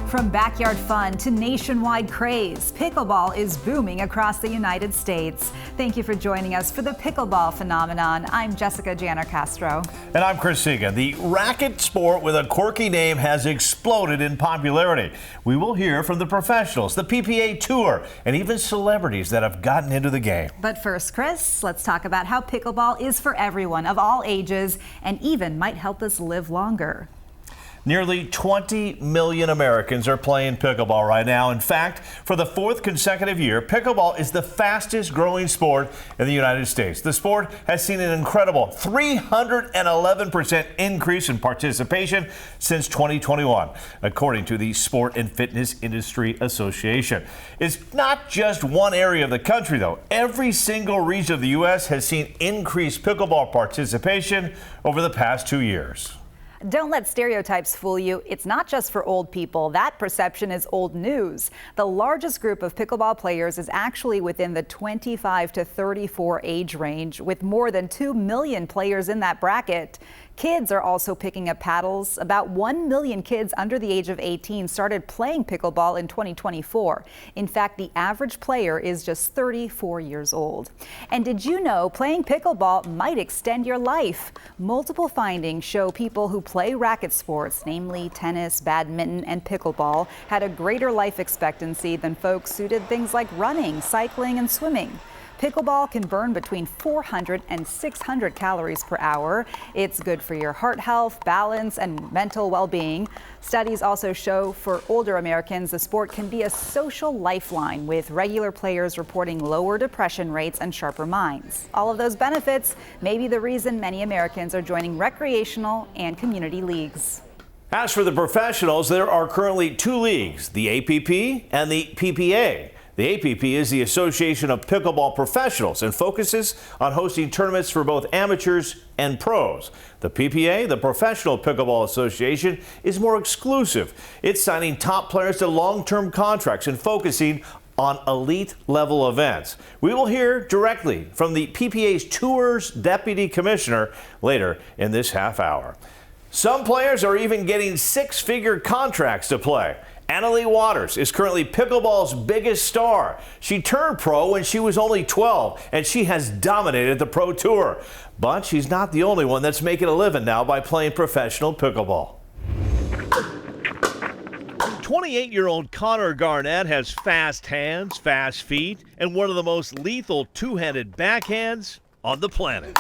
From backyard fun to nationwide craze, pickleball is booming across the United States. Thank you for joining us for the pickleball phenomenon. I'm Jessica Janner Castro. And I'm Chris Segan. The racket sport with a quirky name has exploded in popularity. We will hear from the professionals, the PPA Tour, and even celebrities that have gotten into the game. But first, Chris, let's talk about how pickleball is for everyone of all ages and even might help us live longer. Nearly 20 million Americans are playing pickleball right now. In fact, for the fourth consecutive year, pickleball is the fastest growing sport in the United States. The sport has seen an incredible 311% increase in participation since 2021, according to the Sport and Fitness Industry Association. It's not just one area of the country, though. Every single region of the U.S. has seen increased pickleball participation over the past 2 years. Don't let stereotypes fool you. It's not just for old people. That perception is old news. The largest group of pickleball players is actually within the 25 to 34 age range, with more than 2 million players in that bracket. Kids are also picking up paddles. About 1 million kids under the age of 18 started playing pickleball in 2024. In fact, the average player is just 34 years old. And did you know playing pickleball might extend your life? Multiple findings show people who play racket sports, namely tennis, badminton, and pickleball, had a greater life expectancy than folks who did things like running, cycling, and swimming. Pickleball can burn between 400 and 600 calories per hour. It's good for your heart health, balance, and mental well-being. Studies also show for older Americans, the sport can be a social lifeline, with regular players reporting lower depression rates and sharper minds. All of those benefits may be the reason many Americans are joining recreational and community leagues. As for the professionals, there are currently 2 leagues, the APP and the PPA. The APP is the Association of Pickleball Professionals and focuses on hosting tournaments for both amateurs and pros. The PPA, the Professional Pickleball Association, is more exclusive. It's signing top players to long-term contracts and focusing on elite-level events. We will hear directly from the PPA's Tours Deputy Commissioner later in this half hour. Some players are even getting 6-figure contracts to play. Annalie Waters is currently pickleball's biggest star. She turned pro when she was only 12, and she has dominated the pro tour. But she's not the only one that's making a living now by playing professional pickleball. 28-year-old Connor Garnett has fast hands, fast feet, and one of the most lethal two-handed backhands on the planet.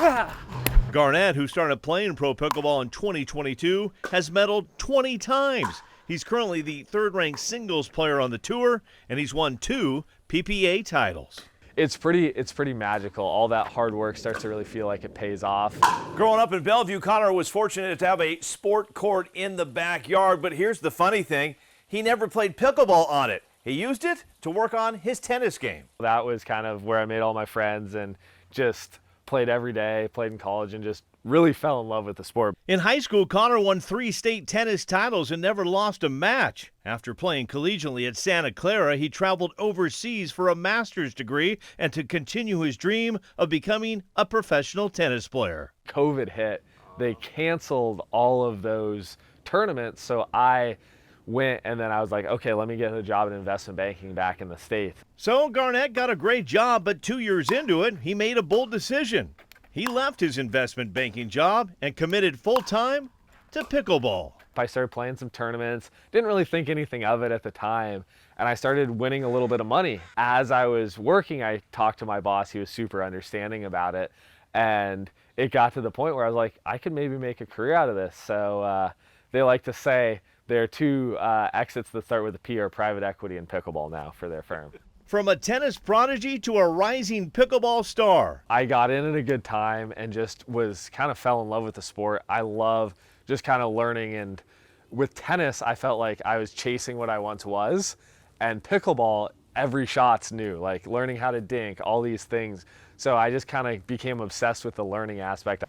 Garnett, who started playing pro pickleball in 2022, has medaled 20 times. He's currently the third-ranked singles player on the tour, and he's won 2 PPA titles. It's pretty magical. All that hard work starts to really feel like it pays off. Growing up in Bellevue, Connor was fortunate to have a sport court in the backyard, but here's the funny thing. He never played pickleball on it. He used it to work on his tennis game. That was kind of where I made all my friends and just played every day, played in college, and just really fell in love with the sport. In high school, Connor won 3 state tennis titles and never lost a match. After playing collegiately at Santa Clara, he traveled overseas for a master's degree and to continue his dream of becoming a professional tennis player. COVID hit. They canceled all of those tournaments, so I went and then I was like, okay, let me get a job in investment banking back in the States. So Garnett got a great job, but 2 years into it, he made a bold decision. He left his investment banking job and committed full-time to pickleball. I started playing some tournaments, didn't really think anything of it at the time, and I started winning a little bit of money. As I was working, I talked to my boss. He was super understanding about it, and it got to the point where I was like, I could maybe make a career out of this. So they like to say there are 2 exits that start with a P, or private equity and pickleball now for their firm. From a tennis prodigy to a rising pickleball star. I got in at a good time and just fell in love with the sport. I love just kind of learning, and with tennis, I felt like I was chasing what I once was, and pickleball, every shot's new, like learning how to dink, all these things. So I just kind of became obsessed with the learning aspect.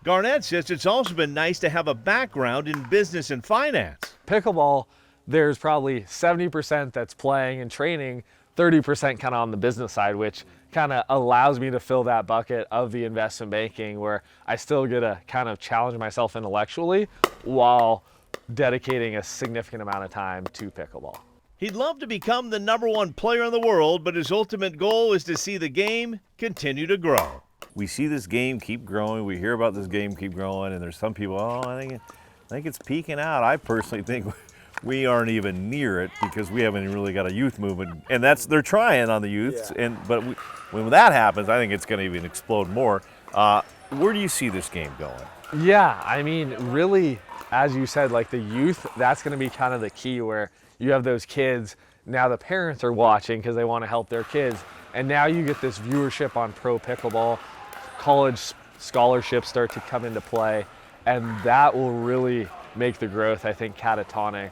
Garnett says it's also been nice to have a background in business and finance. Pickleball, there's probably 70% that's playing and training, 30% kind of on the business side, which kind of allows me to fill that bucket of the investment banking, where I still get to kind of challenge myself intellectually while dedicating a significant amount of time to pickleball. He'd love to become the #1 player in the world, but his ultimate goal is to see the game continue to grow. We see this game keep growing. We hear about this game keep growing, and there's some people, I think it's peaking out. I personally think we aren't even near it because we haven't really got a youth movement, and they're trying on the youths. Yeah. But when that happens, I think it's going to even explode more. Where do you see this game going? Yeah, I mean, really, as you said, like the youth, that's going to be kind of the key, where you have those kids, now the parents are watching because they want to help their kids, and now you get this viewership on pro pickleball, college scholarships start to come into play, and that will really make the growth, I think, catatonic,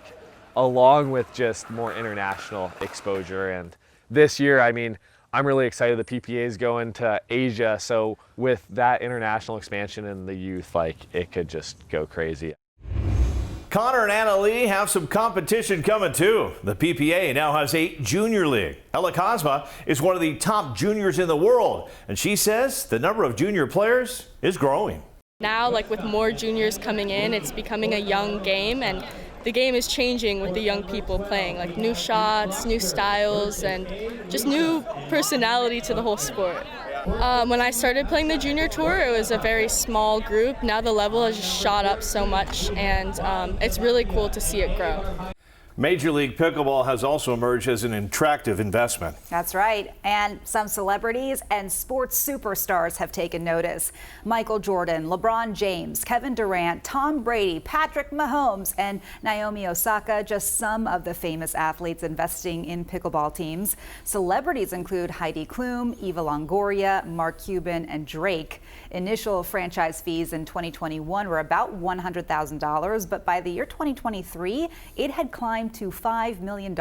along with just more international exposure. And this year, I mean, I'm really excited the PPA is going to Asia, so with that international expansion in the youth, like, it could just go crazy. Connor and Anna Lee have some competition coming too. The PPA now has a junior league. Ella Cosma is one of the top juniors in the world, and she says the number of junior players is growing. Now, like with more juniors coming in, it's becoming a young game, and the game is changing with the young people playing, like new shots, new styles, and just new personality to the whole sport. When I started playing the junior tour, it was a very small group. Now the level has just shot up so much, and it's really cool to see it grow. Major League Pickleball has also emerged as an attractive investment. That's right. And some celebrities and sports superstars have taken notice. Michael Jordan, LeBron James, Kevin Durant, Tom Brady, Patrick Mahomes, and Naomi Osaka, just some of the famous athletes investing in pickleball teams. Celebrities include Heidi Klum, Eva Longoria, Mark Cuban, and Drake. Initial franchise fees in 2021 were about $100,000, but by the year 2023, it had climbed to $5 million.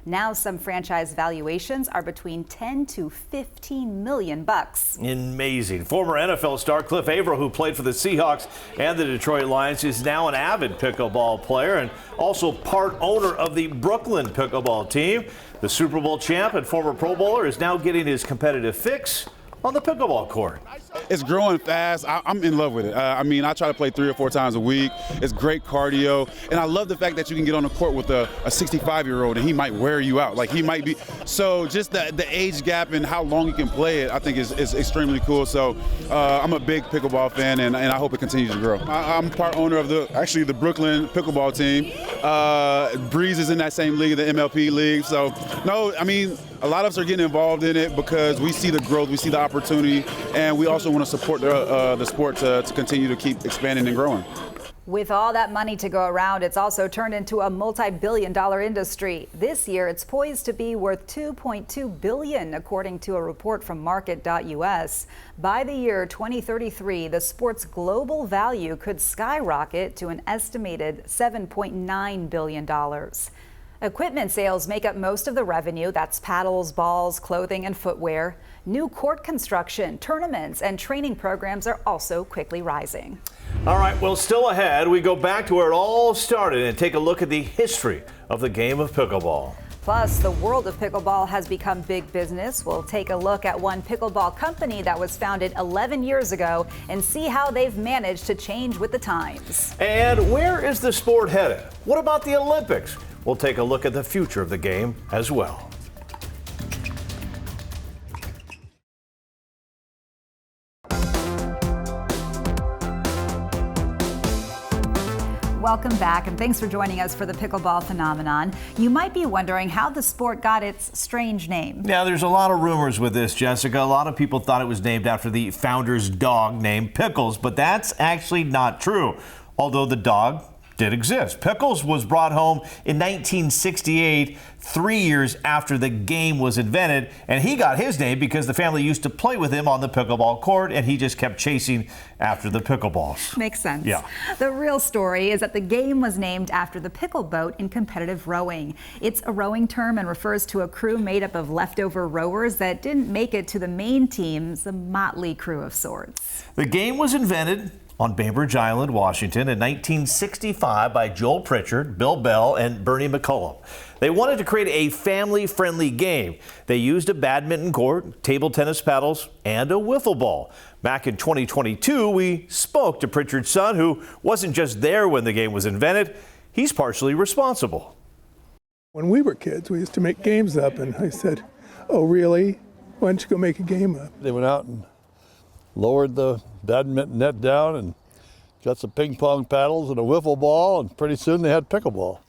Now some franchise valuations are between 10 to 15 million bucks. Amazing. Former NFL star Cliff Averill, who played for the Seahawks and the Detroit Lions, is now an avid pickleball player and also part owner of the Brooklyn pickleball team. The Super Bowl champ and former Pro Bowler is now getting his competitive fix on the pickleball court. It's growing fast. I'm in love with it. I mean, I try to play 3 or 4 times a week. It's great cardio. And I love the fact that you can get on the court with a 65-year-old and he might wear you out. Like, he might be. So just the age gap and how long you can play it, I think is extremely cool. So I'm a big pickleball fan, and I hope it continues to grow. I'm part owner of the Brooklyn pickleball team. Breeze is in that same league, the MLP league. So, no, I mean, a lot of us are getting involved in it because we see the growth, we see the opportunity, and we also want to support the sport to continue to keep expanding and growing. With all that money to go around, it's also turned into a multi-billion-dollar industry. This year, it's poised to be worth $2.2 billion, according to a report from market.us. By the year 2033, the sport's global value could skyrocket to an estimated $7.9 billion. Equipment sales make up most of the revenue. That's paddles, balls, clothing, and footwear. New court construction, tournaments, and training programs are also quickly rising. All right, well, still ahead, we go back to where it all started and take a look at the history of the game of pickleball. Plus, the world of pickleball has become big business. We'll take a look at one pickleball company that was founded 11 years ago and see how they've managed to change with the times. And where is the sport headed? What about the Olympics? We'll take a look at the future of the game as well. Welcome back, and thanks for joining us for the pickleball phenomenon. You might be wondering how the sport got its strange name. Now, there's a lot of rumors with this, Jessica. A lot of people thought it was named after the founder's dog named Pickles, but that's actually not true, although the dog did exist. Pickles was brought home in 1968, 3 years after the game was invented, and he got his name because the family used to play with him on the pickleball court, and he just kept chasing after the pickleballs. Makes sense. Yeah. The real story is that the game was named after the pickle boat in competitive rowing. It's a rowing term and refers to a crew made up of leftover rowers that didn't make it to the main teams, a motley crew of sorts. The game was invented on Bainbridge Island, Washington in 1965 by Joel Pritchard, Bill Bell, and Bernie McCullum. They wanted to create a family-friendly game. They used a badminton court, table tennis paddles, and a wiffle ball. Back in 2022, we spoke to Pritchard's son, who wasn't just there when the game was invented. He's partially responsible. When we were kids, we used to make games up, and I said, "Oh, really? Why don't you go make a game up?" They went out and lowered the badminton net down and got some ping pong paddles and a wiffle ball, and pretty soon they had pickleball.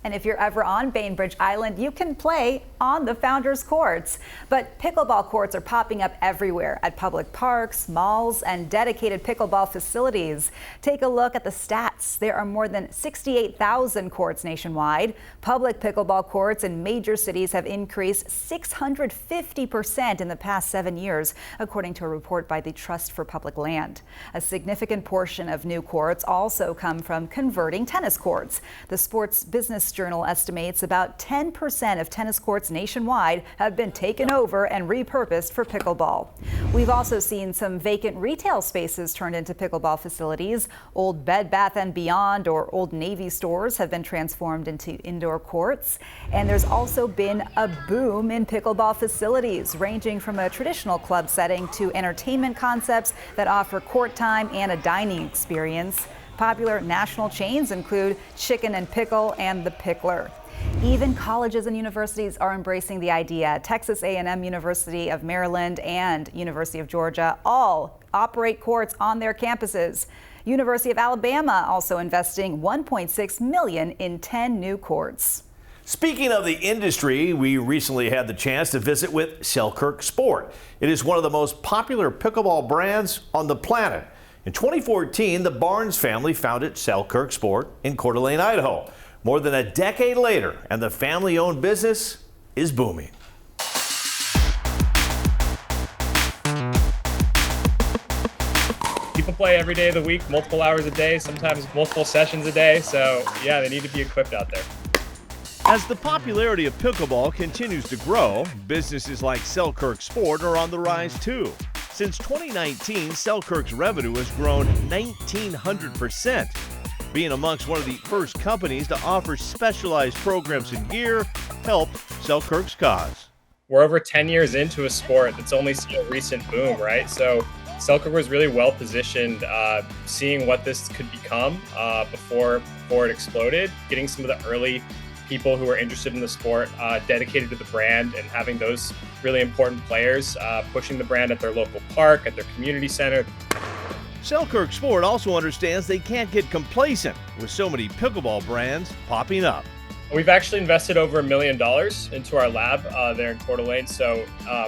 And if you're ever on Bainbridge Island, you can play on the Founders Courts. But pickleball courts are popping up everywhere at public parks, malls, and dedicated pickleball facilities. Take a look at the stats. There are more than 68,000 courts nationwide. Public pickleball courts in major cities have increased 650% in the past 7 years, according to a report by the Trust for Public Land. A significant portion of new courts also come from converting tennis courts. The Sports Business Journal estimates about 10% of tennis courts nationwide have been taken over and repurposed for pickleball. We've also seen some vacant retail spaces turned into pickleball facilities. Old Bed Bath & Beyond or Old Navy stores have been transformed into indoor courts. And there's also been a boom in pickleball facilities, ranging from a traditional club setting to entertainment concepts that offer court time and a dining experience. Popular national chains include Chicken and Pickle and The Pickler. Even colleges and universities are embracing the idea. Texas A&M University of Maryland and University of Georgia all operate courts on their campuses. University of Alabama also investing $1.6 million in 10 new courts. Speaking of the industry, we recently had the chance to visit with Selkerk Sport. It is one of the most popular pickleball brands on the planet. In 2014, the Barnes family founded Selkerk Sport in Coeur d'Alene, Idaho. More than a decade later, and the family-owned business is booming. People play every day of the week, multiple hours a day, sometimes multiple sessions a day. So yeah, they need to be equipped out there. As the popularity of pickleball continues to grow, businesses like Selkerk Sport are on the rise too. Since 2019, Selkerk's revenue has grown 1,900%. Being amongst one of the first companies to offer specialized programs and gear helped Selkerk's cause. We're over 10 years into a sport that's only seen a recent boom, right? So Selkerk was really well positioned, seeing what this could become before it exploded, getting some of the early people who are interested in the sport dedicated to the brand, and having those really important players pushing the brand at their local park, at their community center. Selkerk Sport also understands they can't get complacent with so many pickleball brands popping up. We've actually invested over $1 million into our lab there in Coeur d'Alene. So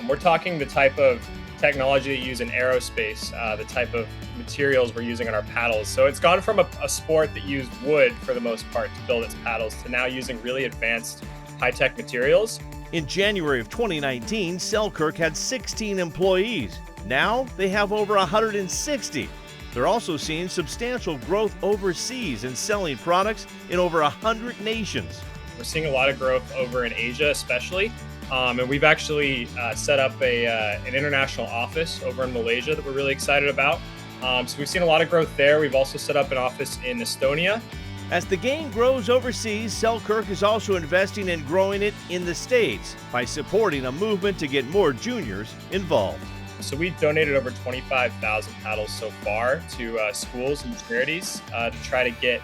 we're talking the type of technology that you use in aerospace, the type of materials we're using on our paddles. So it's gone from a sport that used wood for the most part to build its paddles to now using really advanced high-tech materials. In January of 2019, Selkerk had 16 employees. Now they have over 160. They're also seeing substantial growth overseas and selling products in over 100 nations. We're seeing a lot of growth over in Asia especially. And we've actually set up an international office over in Malaysia that we're really excited about. So we've seen a lot of growth there. We've also set up an office in Estonia. As the game grows overseas, Selkerk is also investing in growing it in the States by supporting a movement to get more juniors involved. So we've donated over 25,000 paddles so far to schools and charities to try to get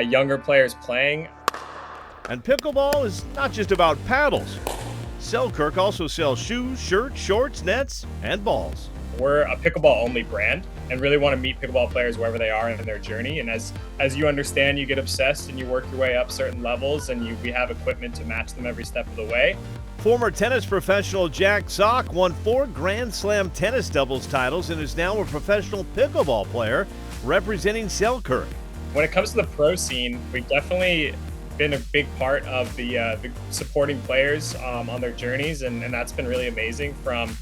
younger players playing. And pickleball is not just about paddles. Selkerk also sells shoes, shirts, shorts, nets, and balls. We're a pickleball-only brand and really want to meet pickleball players wherever they are in their journey. And as you understand, you get obsessed and you work your way up certain levels, and we have equipment to match them every step of the way. Former tennis professional Jack Sock won 4 Grand Slam tennis doubles titles and is now a professional pickleball player representing Selkerk. When it comes to the pro scene, we've definitely been a big part of the supporting players on their journeys, and that's been really amazing. From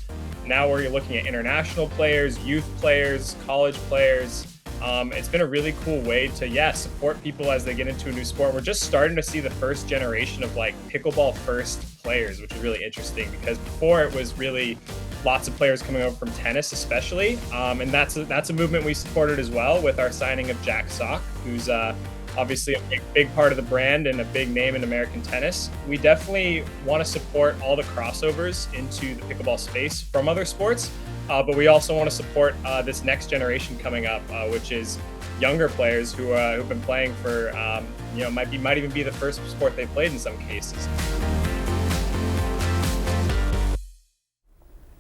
now where you're looking at international players, youth players, college players. It's been a really cool way to, support people as they get into a new sport. We're just starting to see the first generation of like pickleball first players, which is really interesting because before it was really lots of players coming over from tennis especially. And that's a movement we supported as well with our signing of Jack Sock, who's a obviously a big part of the brand and a big name in American tennis. We definitely want to support all the crossovers into the pickleball space from other sports, but we also want to support this next generation coming up, which is younger players who've been playing for, might even be the first sport they played in some cases.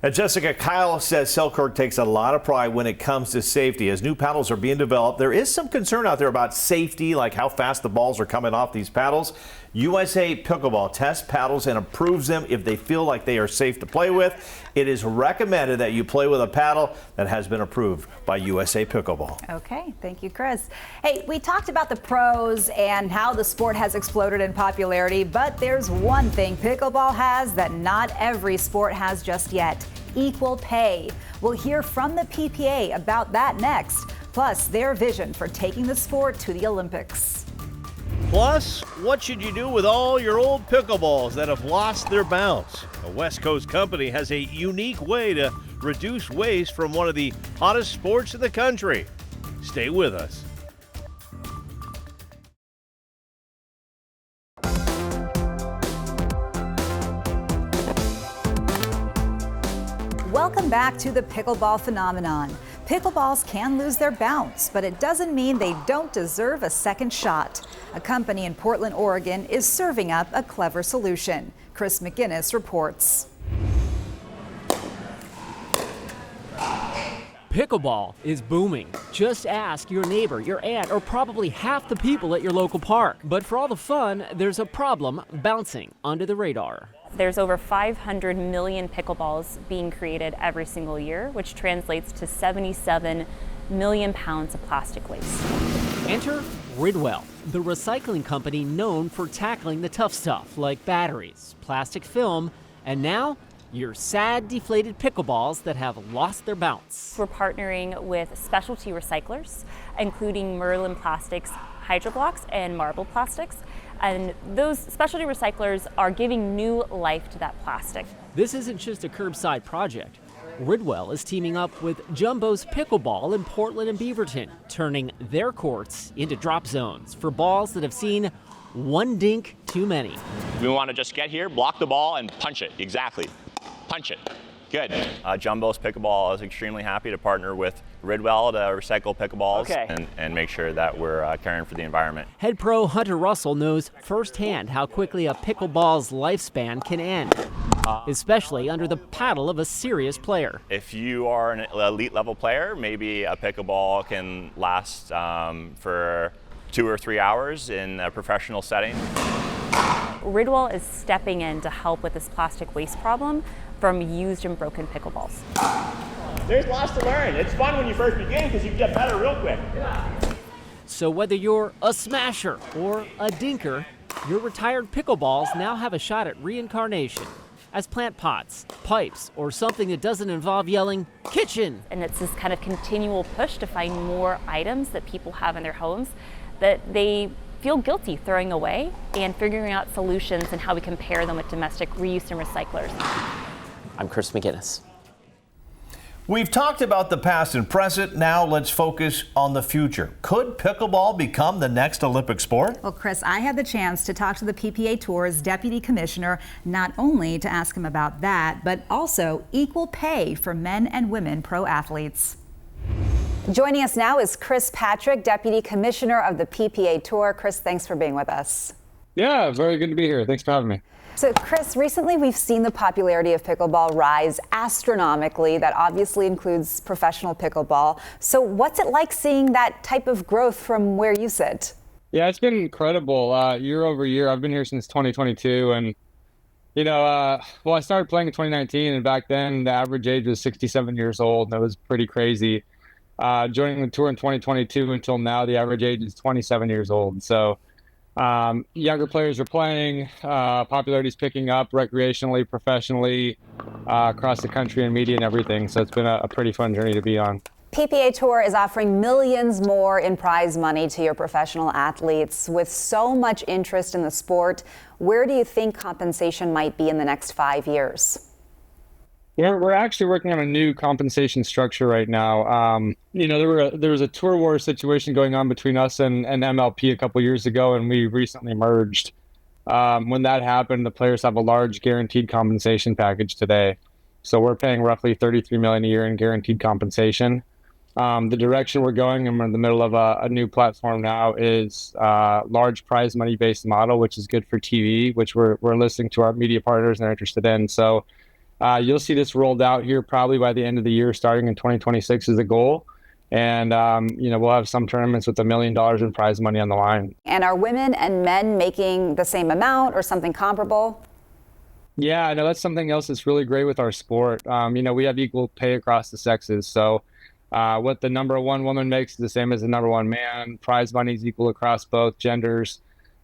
And Jessica, Kyle says Selkerk takes a lot of pride when it comes to safety. As new paddles are being developed, there is some concern out there about safety, like how fast the balls are coming off these paddles. USA Pickleball tests paddles and approves them if they feel like they are safe to play with. It is recommended that you play with a paddle that has been approved by USA Pickleball. Okay, thank you, Chris. Hey, we talked about the pros and how the sport has exploded in popularity, but there's one thing pickleball has that not every sport has just yet: equal pay. We'll hear from the PPA about that next, plus their vision for taking the sport to the Olympics. Plus, what should you do with all your old pickleballs that have lost their bounce? A West Coast company has a unique way to reduce waste from one of the hottest sports in the country. Stay with us. Welcome back to the pickleball phenomenon. Pickleballs can lose their bounce, but it doesn't mean they don't deserve a second shot. A company in Portland, Oregon is serving up a clever solution. Chris McGinnis reports. Pickleball is booming. Just ask your neighbor, your aunt, or probably half the people at your local park. But for all the fun, there's a problem bouncing under the radar. There's over 500 million pickleballs being created every single year, which translates to 77 million pounds of plastic waste. Enter Ridwell, the recycling company known for tackling the tough stuff like batteries, plastic film, and now your sad, deflated pickleballs that have lost their bounce. We're partnering with specialty recyclers, including Merlin Plastics, Hydroblocks, and Marble Plastics. And those specialty recyclers are giving new life to that plastic. This isn't just a curbside project. Ridwell is teaming up with Jumbo's Pickleball in Portland and Beaverton, turning their courts into drop zones for balls that have seen one dink too many. We want to just get here, block the ball, and punch it. Exactly. Punch it. Good. Jumbo's Pickleball is extremely happy to partner with Ridwell to recycle pickleballs and make sure that we're caring for the environment. Head pro Hunter Russell knows firsthand how quickly a pickleball's lifespan can end, especially under the paddle of a serious player. If you are an elite level player, maybe a pickleball can last for 2 or 3 hours in a professional setting. Ridwell is stepping in to help with this plastic waste problem from used and broken pickleballs. There's lots to learn. It's fun when you first begin because you get better real quick. So whether you're a smasher or a dinker, your retired pickleballs now have a shot at reincarnation as plant pots, pipes, or something that doesn't involve yelling, "Kitchen!" And it's this kind of continual push to find more items that people have in their homes that they feel guilty throwing away, and figuring out solutions and how we can pair them with domestic reuse and recyclers. I'm Chris McGinnis. We've talked about the past and present. Now let's focus on the future. Could pickleball become the next Olympic sport? Well, Chris, I had the chance to talk to the PPA Tour's deputy commissioner, not only to ask him about that, but also equal pay for men and women pro athletes. Joining us now is Chris Patrick, Deputy Commissioner of the PPA Tour. Chris, thanks for being with us. Yeah, very good to be here. Thanks for having me. So, Chris, recently we've seen the popularity of pickleball rise astronomically. That obviously includes professional pickleball. So what's it like seeing that type of growth from where you sit? Yeah, it's been incredible year over year. I've been here since 2022. And, I started playing in 2019. And back then, the average age was 67 years old. And that was pretty crazy. Joining the tour in 2022 until now, the average age is 27 years old. So younger players are playing, popularity is picking up recreationally, professionally, across the country and media and everything. So it's been a pretty fun journey to be on. PPA Tour is offering millions more in prize money to your professional athletes. With so much interest in the sport, where do you think compensation might be in the next 5 years? We're actually working on a new compensation structure right now. There was a tour war situation going on between us and MLP a couple years ago, and we recently merged. When that happened, the players have a large guaranteed compensation package today. So we're paying roughly $33 million a year in guaranteed compensation. The direction we're going, and we're in the middle of a new platform now, is large prize money based model, which is good for TV, which we're listening to our media partners and are interested in. So you'll see this rolled out here probably by the end of the year, starting in 2026 is the goal. And, we'll have some tournaments with $1 million in prize money on the line. And are women and men making the same amount or something comparable? Yeah, I know that's something else that's really great with our sport. We have equal pay across the sexes. So what the number one woman makes is the same as the number one man. Prize money is equal across both genders.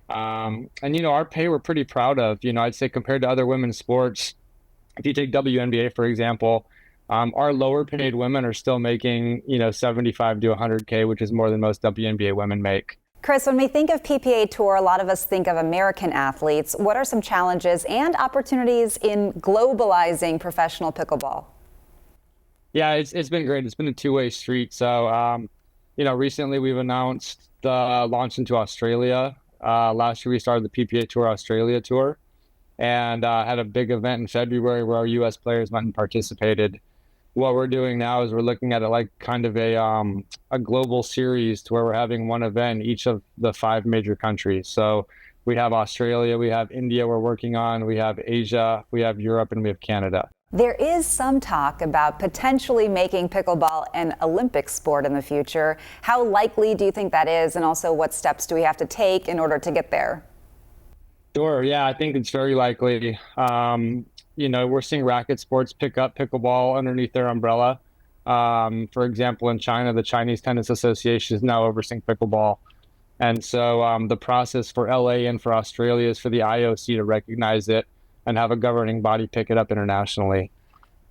Our pay we're pretty proud of. I'd say compared to other women's sports, if you take WNBA, for example, our lower paid women are still making, 75 to 100K, which is more than most WNBA women make. Chris, when we think of PPA Tour, a lot of us think of American athletes. What are some challenges and opportunities in globalizing professional pickleball? Yeah, it's been great. It's been a two-way street. So, recently we've announced the launch into Australia. Last year we started the PPA Tour Australia Tour, and had a big event in February where our U.S. players went and participated. What we're doing now is we're looking at it like kind of a global series to where we're having one event in each of the 5 major countries. So we have Australia, we have India we're working on, we have Asia, we have Europe, and we have Canada. There is some talk about potentially making pickleball an Olympic sport in the future. How likely do you think that is? And also, what steps do we have to take in order to get there? Sure. Yeah, I think it's very likely. We're seeing racket sports pick up pickleball underneath their umbrella. For example, in China, the Chinese Tennis Association is now overseeing pickleball. And so the process for LA and for Australia is for the IOC to recognize it and have a governing body pick it up internationally.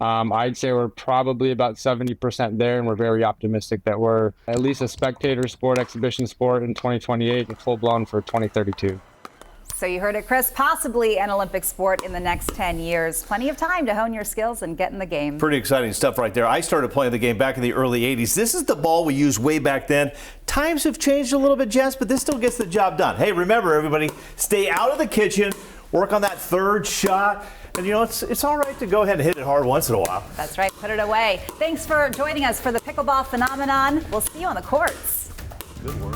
I'd say we're probably about 70% there, and we're very optimistic that we're at least a spectator sport, exhibition sport in 2028 and full-blown for 2032. So you heard it, Chris, possibly an Olympic sport in the next 10 years. Plenty of time to hone your skills and get in the game. Pretty exciting stuff right there. I started playing the game back in the early 80s. This is the ball we used way back then. Times have changed a little bit, Jess, but this still gets the job done. Hey, remember, everybody, stay out of the kitchen, work on that third shot. And, it's all right to go ahead and hit it hard once in a while. That's right. Put it away. Thanks for joining us for the pickleball phenomenon. We'll see you on the courts. Good work.